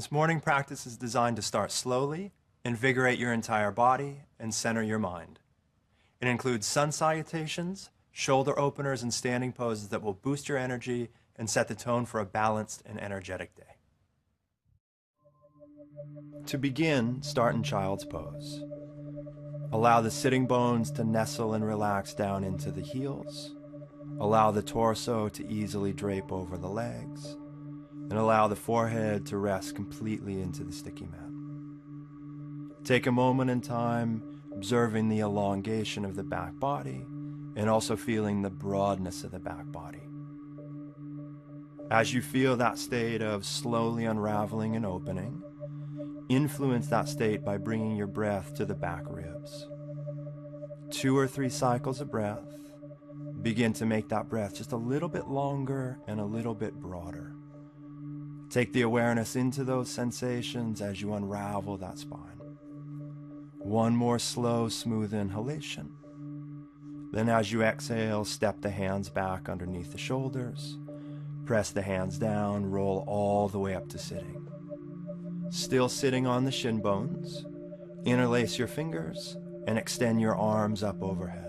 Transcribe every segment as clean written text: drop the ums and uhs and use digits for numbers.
This morning practice is designed to start slowly, invigorate your entire body, and center your mind. It includes sun salutations, shoulder openers, and standing poses that will boost your energy and set the tone for a balanced and energetic day. To begin, start in child's pose. Allow the sitting bones to nestle and relax down into the heels. Allow the torso to easily drape over the legs. And allow the forehead to rest completely into the sticky mat. Take a moment in time observing the elongation of the back body and also feeling the broadness of the back body. As you feel that state of slowly unraveling and opening, influence that state by bringing your breath to the back ribs. 2 or 3 cycles of breath. Begin to make that breath just a little bit longer and a little bit broader. Take the awareness into those sensations as you unravel that spine. 1 more slow, smooth inhalation. Then as you exhale, step the hands back underneath the shoulders. Press the hands down, roll all the way up to sitting. Still sitting on the shin bones, interlace your fingers and extend your arms up overhead.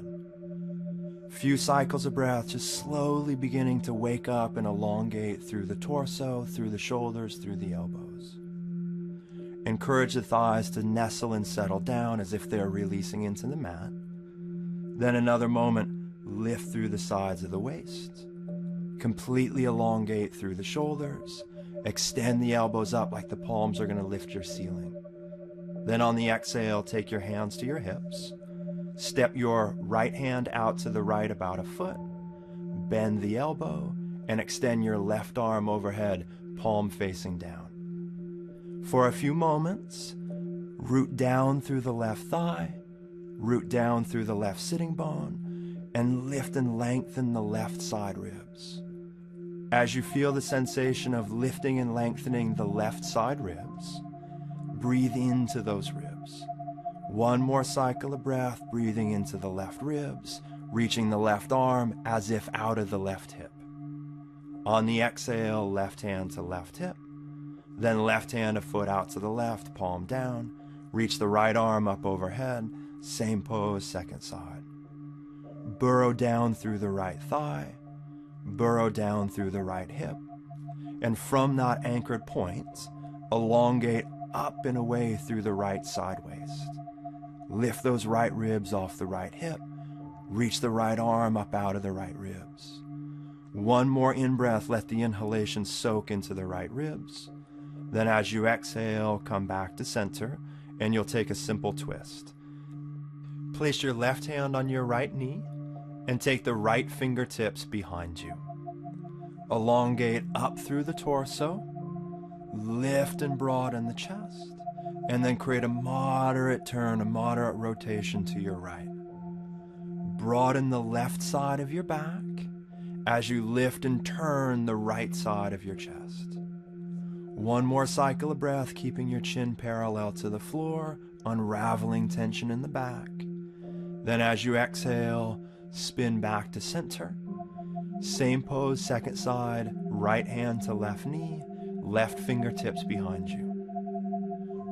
Few cycles of breath, just slowly beginning to wake up and elongate through the torso, through the shoulders, through the elbows. Encourage the thighs to nestle and settle down as if they're releasing into the mat. Then another moment, lift through the sides of the waist. Completely elongate through the shoulders. Extend the elbows up like the palms are going to lift your ceiling. Then on the exhale, take your hands to your hips. Step your right hand out to the right about a foot. Bend the elbow and extend your left arm overhead, palm facing down. For a few moments, root down through the left thigh, root down through the left sitting bone, and lift and lengthen the left side ribs. As you feel the sensation of lifting and lengthening the left side ribs, breathe into those ribs. 1 more cycle of breath, breathing into the left ribs, reaching the left arm as if out of the left hip. On the exhale, left hand to left hip. Then left hand a foot out to the left, palm down. Reach the right arm up overhead. Same pose, second side. Burrow down through the right thigh. Burrow down through the right hip. And from that anchored point, elongate up and away through the right side waist. Lift those right ribs off the right hip. Reach the right arm up out of the right ribs. 1 more in-breath, let the inhalation soak into the right ribs. Then as you exhale, come back to center, and you'll take a simple twist. Place your left hand on your right knee, and take the right fingertips behind you. Elongate up through the torso, lift and broaden the chest, and then create a moderate turn, a moderate rotation to your right. Broaden the left side of your back as you lift and turn the right side of your chest. 1 more cycle of breath, keeping your chin parallel to the floor, unraveling tension in the back. Then as you exhale, spin back to center. Same pose, second side, right hand to left knee, left fingertips behind you.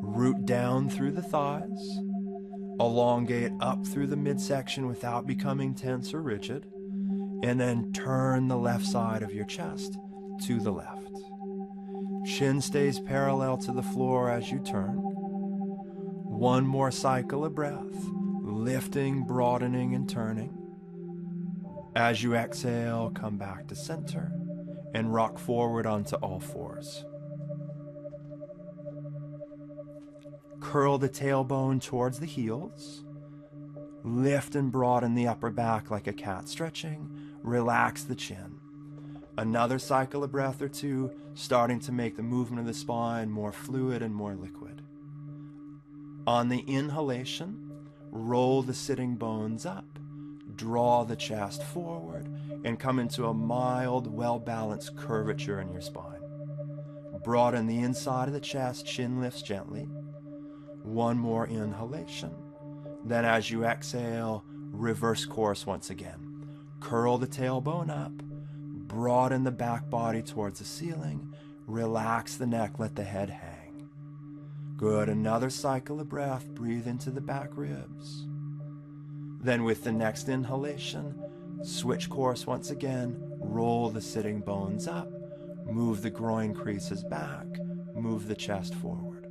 Root down through the thighs, elongate up through the midsection without becoming tense or rigid, and then turn the left side of your chest to the left. Chin stays parallel to the floor as you turn. 1 more cycle of breath, lifting, broadening, and turning. As you exhale, come back to center and rock forward onto all fours. Curl the tailbone towards the heels. Lift and broaden the upper back like a cat stretching. Relax the chin. Another cycle of breath or 2, starting to make the movement of the spine more fluid and more liquid. On the inhalation, roll the sitting bones up. Draw the chest forward and come into a mild, well-balanced curvature in your spine. Broaden the inside of the chest, chin lifts gently. 1 more inhalation. Then as you exhale, reverse course once again. Curl the tailbone up, broaden the back body towards the ceiling, relax the neck, let the head hang. Good, another cycle of breath, breathe into the back ribs. Then with the next inhalation, switch course once again, roll the sitting bones up, move the groin creases back, move the chest forward.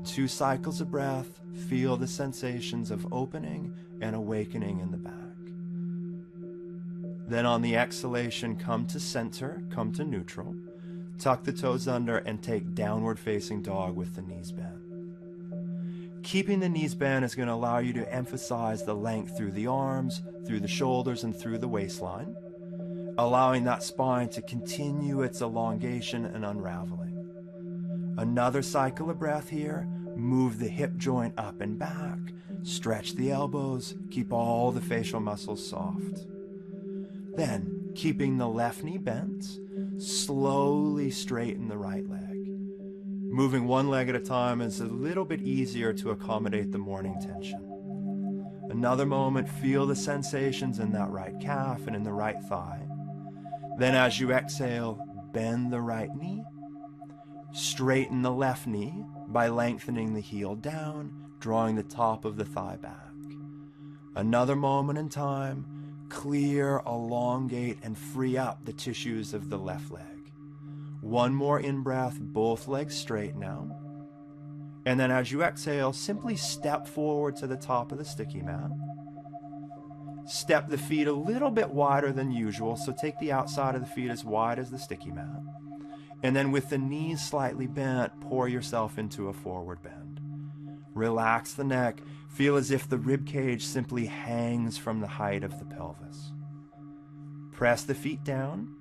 2 cycles of breath, feel the sensations of opening and awakening in the back. Then on the exhalation, come to center, come to neutral, tuck the toes under and take downward facing dog with the knees bent. Keeping the knees bent is going to allow you to emphasize the length through the arms, through the shoulders, and through the waistline, allowing that spine to continue its elongation and unraveling. Another cycle of breath here. Move the hip joint up and back. Stretch the elbows. Keep all the facial muscles soft. Then, keeping the left knee bent, slowly straighten the right leg. Moving one leg at a time is a little bit easier to accommodate the morning tension. Another moment, feel the sensations in that right calf and in the right thigh. Then as you exhale, bend the right knee. Straighten the left knee by lengthening the heel down, drawing the top of the thigh back. Another moment in time, clear, elongate, and free up the tissues of the left leg. One more in-breath, both legs straight now. And then as you exhale, simply step forward to the top of the sticky mat. Step the feet a little bit wider than usual, so take the outside of the feet as wide as the sticky mat. And then with the knees slightly bent, pour yourself into a forward bend. Relax the neck. Feel as if the rib cage simply hangs from the height of the pelvis. Press the feet down.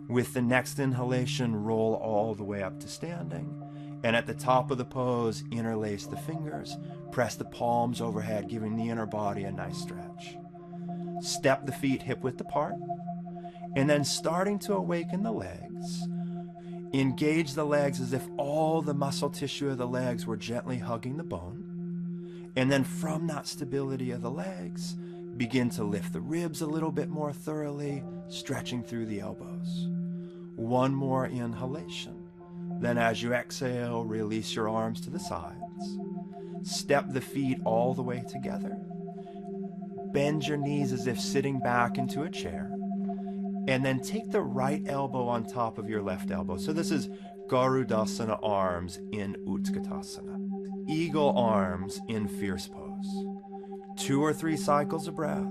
With the next inhalation, roll all the way up to standing. And at the top of the pose, interlace the fingers. Press the palms overhead, giving the inner body a nice stretch. Step the feet hip-width apart. And then starting to awaken the legs. Engage the legs as if all the muscle tissue of the legs were gently hugging the bone. And then from that stability of the legs, begin to lift the ribs a little bit more thoroughly, stretching through the elbows. One more inhalation. Then as you exhale, release your arms to the sides. Step the feet all the way together. Bend your knees as if sitting back into a chair. And then take the right elbow on top of your left elbow. So this is Garudasana arms in Utkatasana. Eagle arms in fierce pose. 2 or 3 cycles of breath.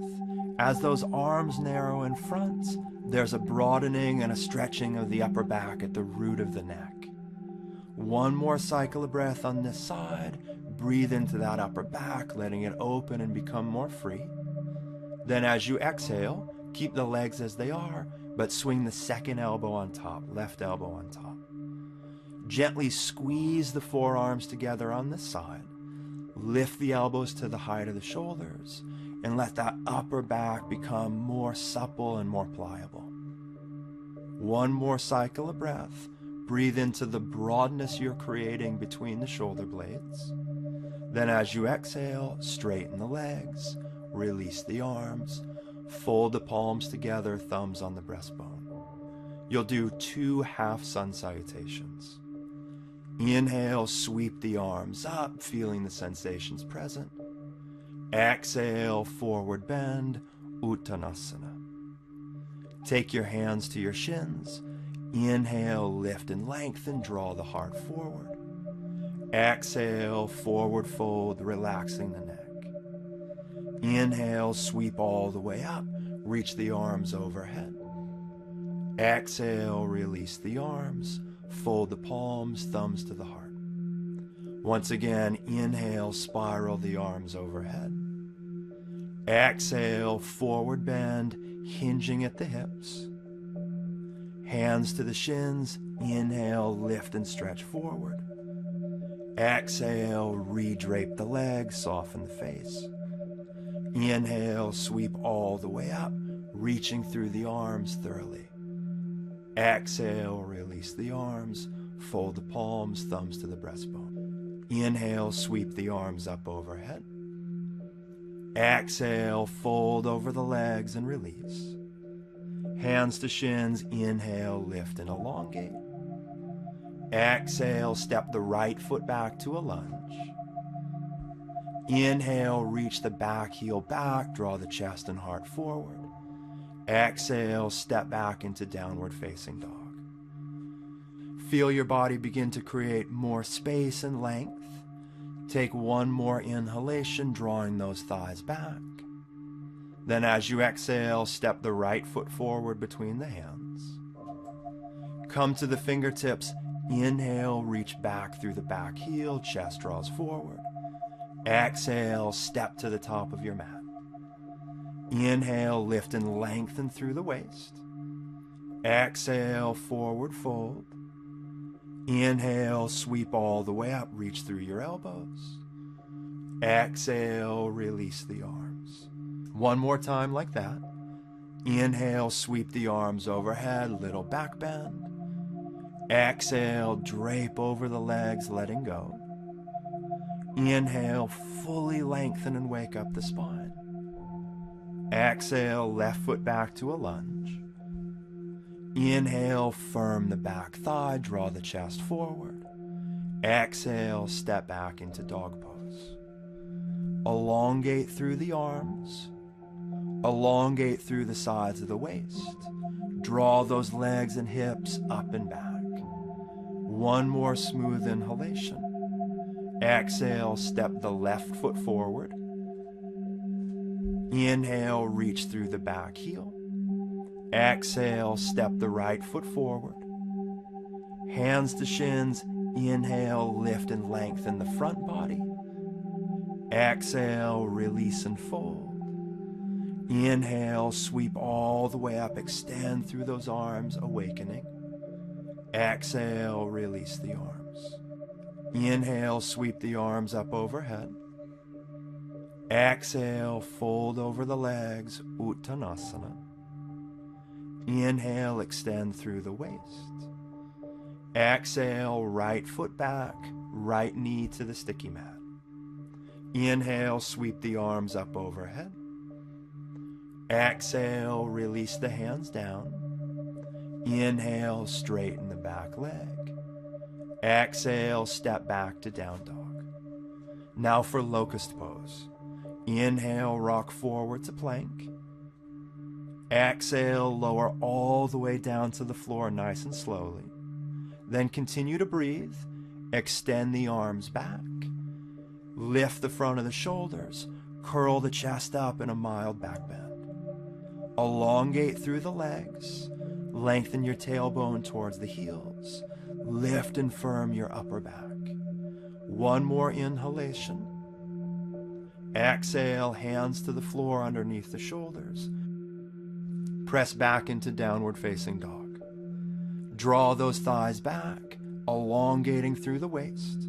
As those arms narrow in front, there's a broadening and a stretching of the upper back at the root of the neck. One more cycle of breath on this side. Breathe into that upper back, letting it open and become more free. Then as you exhale, keep the legs as they are, but swing the second elbow on top, left elbow on top. Gently squeeze the forearms together on this side. Lift the elbows to the height of the shoulders, and let that upper back become more supple and more pliable. One more cycle of breath. Breathe into the broadness you're creating between the shoulder blades. Then as you exhale, straighten the legs, release the arms, fold the palms together, thumbs on the breastbone. You'll do 2 half sun salutations. Inhale, sweep the arms up, feeling the sensations present. Exhale, forward bend, Uttanasana. Take your hands to your shins. Inhale, lift and lengthen, draw the heart forward. Exhale, forward fold, relaxing the neck. Inhale, sweep all the way up, reach the arms overhead. Exhale, release the arms, fold the palms, thumbs to the heart. Once again, inhale, spiral the arms overhead. Exhale, forward bend, hinging at the hips. Hands to the shins. Inhale, lift and stretch forward. Exhale, re-drape the legs, soften the face. Inhale, sweep all the way up, reaching through the arms thoroughly. Exhale, release the arms, fold the palms, thumbs to the breastbone. Inhale, sweep the arms up overhead. Exhale, fold over the legs and release. Hands to shins, inhale, lift and elongate. Exhale, step the right foot back to a lunge. Inhale, reach the back heel back, draw the chest and heart forward. Exhale, step back into downward facing dog. Feel your body begin to create more space and length. Take one more inhalation, drawing those thighs back. Then as you exhale, step the right foot forward between the hands. Come to the fingertips. Inhale, reach back through the back heel, chest draws forward. Exhale, step to the top of your mat. Inhale, lift and lengthen through the waist. Exhale, forward fold. Inhale, sweep all the way up, reach through your elbows. Exhale, release the arms. One more time like that. Inhale, sweep the arms overhead, little back bend. Exhale, drape over the legs, letting go. Inhale, fully lengthen and wake up the spine. Exhale, left foot back to a lunge. Inhale, firm the back thigh, draw the chest forward. Exhale, step back into dog pose. Elongate through the arms. Elongate through the sides of the waist. Draw those legs and hips up and back. One more smooth inhalation. Exhale, step the left foot forward. Inhale, reach through the back heel. Exhale, step the right foot forward. Hands to shins. Inhale, lift and lengthen the front body. Exhale, release and fold. Inhale, sweep all the way up, extend through those arms, awakening. Exhale, release the arms. Inhale, sweep the arms up overhead. Exhale, fold over the legs, Uttanasana. Inhale, extend through the waist. Exhale, right foot back, right knee to the sticky mat. Inhale, sweep the arms up overhead. Exhale, release the hands down. Inhale, straighten the back leg. Exhale, step back to down dog. Now for locust pose. Inhale, rock forward to plank. Exhale, lower all the way down to the floor nice and slowly. Then continue to breathe. Extend the arms back. Lift the front of the shoulders. Curl the chest up in a mild back bend. Elongate through the legs. Lengthen your tailbone towards the heels. Lift and firm your upper back. One more inhalation. Exhale, hands to the floor underneath the shoulders. Press back into downward facing dog. Draw those thighs back, elongating through the waist.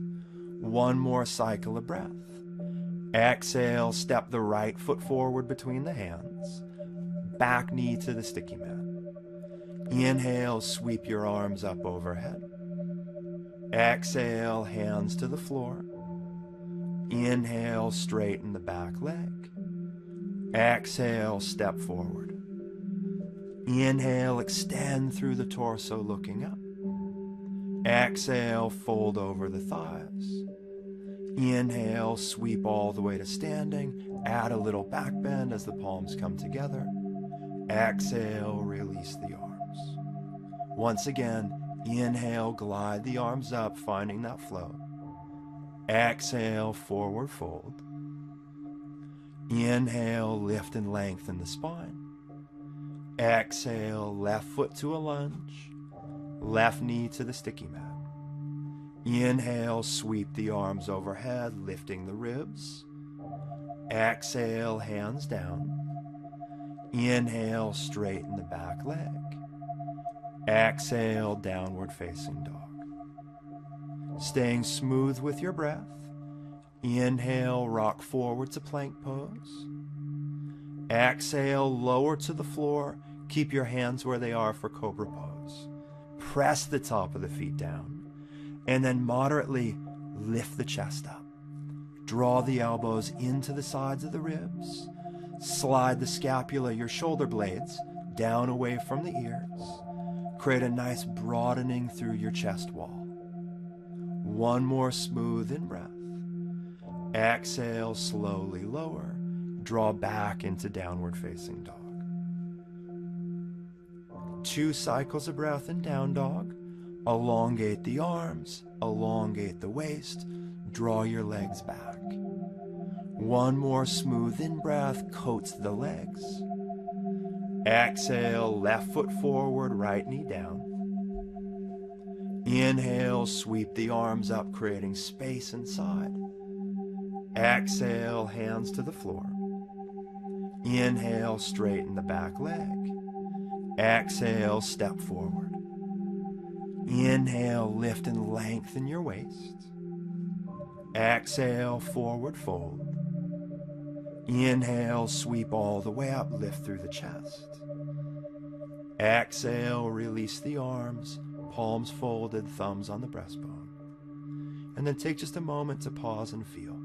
One more cycle of breath. Exhale, step the right foot forward between the hands. Back knee to the sticky mat. Inhale, sweep your arms up overhead. Exhale, hands to the floor. Inhale, straighten the back leg. Exhale, step forward. Inhale, extend through the torso, looking up. Exhale, fold over the thighs. Inhale, sweep all the way to standing. Add a little back bend as the palms come together. Exhale, release the arms. Once again, inhale, glide the arms up, finding that flow. Exhale, forward fold. Inhale, lift and lengthen the spine. Exhale, left foot to a lunge. Left knee to the sticky mat. Inhale, sweep the arms overhead, lifting the ribs. Exhale, hands down. Inhale, straighten the back leg. Exhale, downward facing dog. Staying smooth with your breath. Inhale, rock forward to plank pose. Exhale, lower to the floor. Keep your hands where they are for cobra pose. Press the top of the feet down. And then moderately lift the chest up. Draw the elbows into the sides of the ribs. Slide the scapula, your shoulder blades, down away from the ears. Create a nice broadening through your chest wall. One more smooth in-breath. Exhale, slowly lower. Draw back into downward facing dog. 2 cycles of breath in down dog. Elongate the arms, elongate the waist, draw your legs back. One more smooth in-breath, coats the legs. Exhale, left foot forward, right knee down. Inhale, sweep the arms up, creating space inside. Exhale, hands to the floor. Inhale, straighten the back leg. Exhale, step forward. Inhale, lift and lengthen your waist. Exhale, forward fold. Inhale, sweep all the way up, lift through the chest. Exhale, release the arms, palms folded, thumbs on the breastbone. And then take just a moment to pause and feel.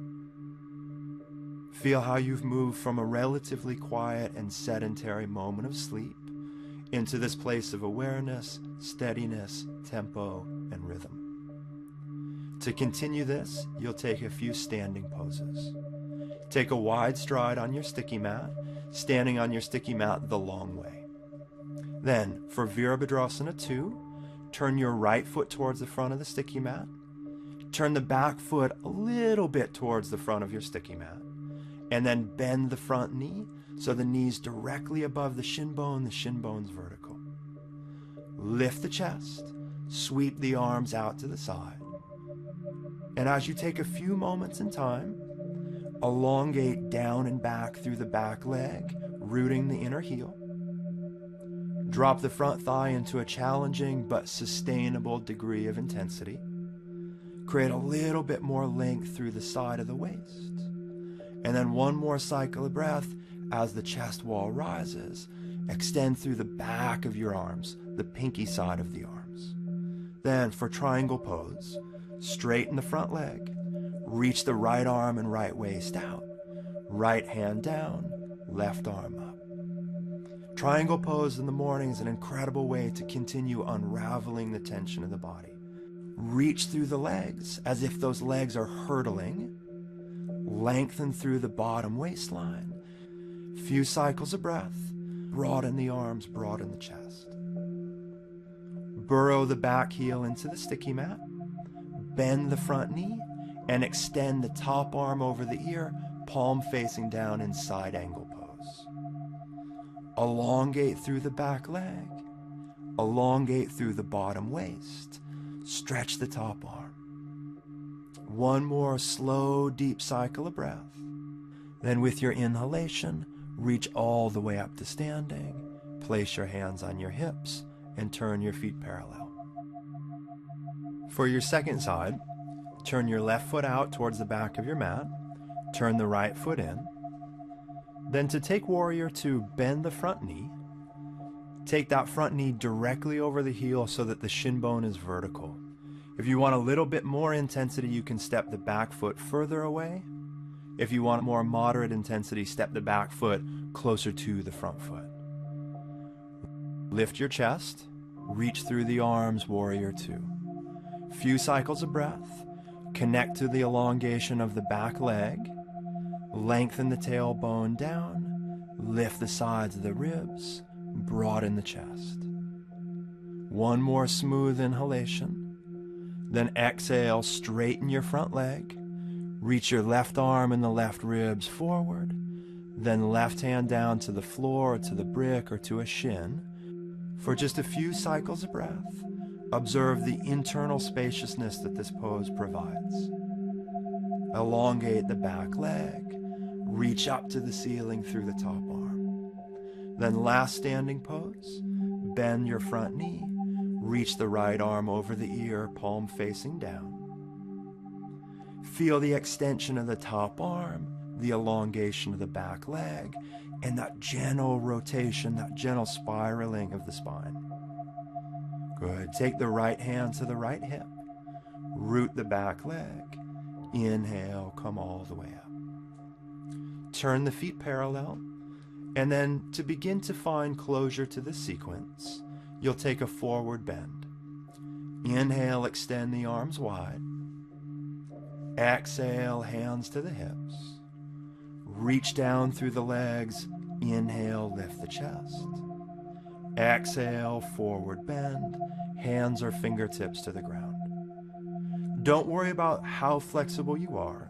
Feel how you've moved from a relatively quiet and sedentary moment of sleep into this place of awareness, steadiness, tempo, and rhythm. To continue this, you'll take a few standing poses. Take a wide stride on your sticky mat, standing on your sticky mat the long way. Then, for Virabhadrasana 2, turn your right foot towards the front of the sticky mat. Turn the back foot a little bit towards the front of your sticky mat. And then bend the front knee so the knee's directly above the shin bone's vertical. Lift the chest, sweep the arms out to the side. And as you take a few moments in time, elongate down and back through the back leg, rooting the inner heel. Drop the front thigh into a challenging but sustainable degree of intensity. Create a little bit more length through the side of the waist. And then one more cycle of breath as the chest wall rises. Extend through the back of your arms, the pinky side of the arms. Then for triangle pose, straighten the front leg. Reach the right arm and right waist out. Right hand down, left arm up. Triangle pose in the morning is an incredible way to continue unraveling the tension of the body. Reach through the legs as if those legs are hurtling. Lengthen through the bottom waistline. Few cycles of breath. Broaden the arms, broaden the chest. Burrow the back heel into the sticky mat. Bend the front knee and extend the top arm over the ear, palm facing down in side angle pose. Elongate through the back leg. Elongate through the bottom waist. Stretch the top arm. One more slow, deep cycle of breath. Then with your inhalation, reach all the way up to standing. Place your hands on your hips and turn your feet parallel. For your second side, turn your left foot out towards the back of your mat. Turn the right foot in. Then to take Warrior 2, bend the front knee. Take that front knee directly over the heel so that the shin bone is vertical. If you want a little bit more intensity, you can step the back foot further away. If you want more moderate intensity, step the back foot closer to the front foot. Lift your chest, reach through the arms, Warrior 2. Few cycles of breath, connect to the elongation of the back leg, lengthen the tailbone down, lift the sides of the ribs, broaden the chest. One more smooth inhalation. Then exhale, straighten your front leg. Reach your left arm and the left ribs forward. Then left hand down to the floor, or to the brick, or to a shin. For just a few cycles of breath, observe the internal spaciousness that this pose provides. Elongate the back leg. Reach up to the ceiling through the top arm. Then last standing pose, bend your front knee. Reach the right arm over the ear, palm facing down. Feel the extension of the top arm, the elongation of the back leg, and that gentle rotation, that gentle spiraling of the spine. Good. Take the right hand to the right hip. Root the back leg. Inhale, come all the way up. Turn the feet parallel. And then to begin to find closure to this sequence, you'll take a forward bend. Inhale, extend the arms wide. Exhale, hands to the hips. Reach down through the legs. Inhale, lift the chest. Exhale, forward bend. Hands or fingertips to the ground. Don't worry about how flexible you are.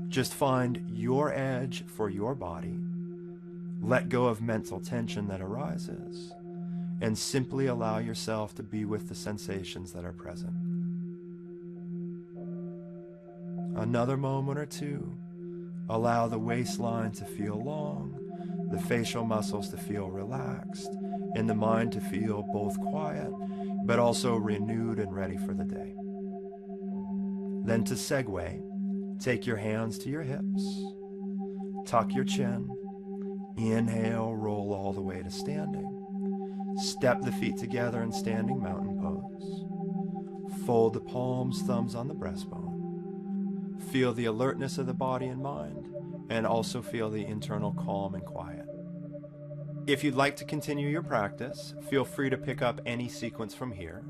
Just find your edge for your body. Let go of mental tension that arises, and simply allow yourself to be with the sensations that are present. Another moment or two. Allow the waistline to feel long, the facial muscles to feel relaxed, and the mind to feel both quiet, but also renewed and ready for the day. Then to segue, take your hands to your hips, tuck your chin, inhale, roll all the way to standing. Step the feet together in standing mountain pose. Fold the palms, thumbs on the breastbone. Feel the alertness of the body and mind, and also feel the internal calm and quiet. If you'd like to continue your practice, feel free to pick up any sequence from here.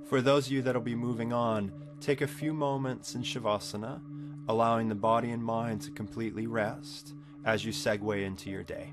For those of you that'll be moving on, take a few moments in Shavasana, allowing the body and mind to completely rest as you segue into your day.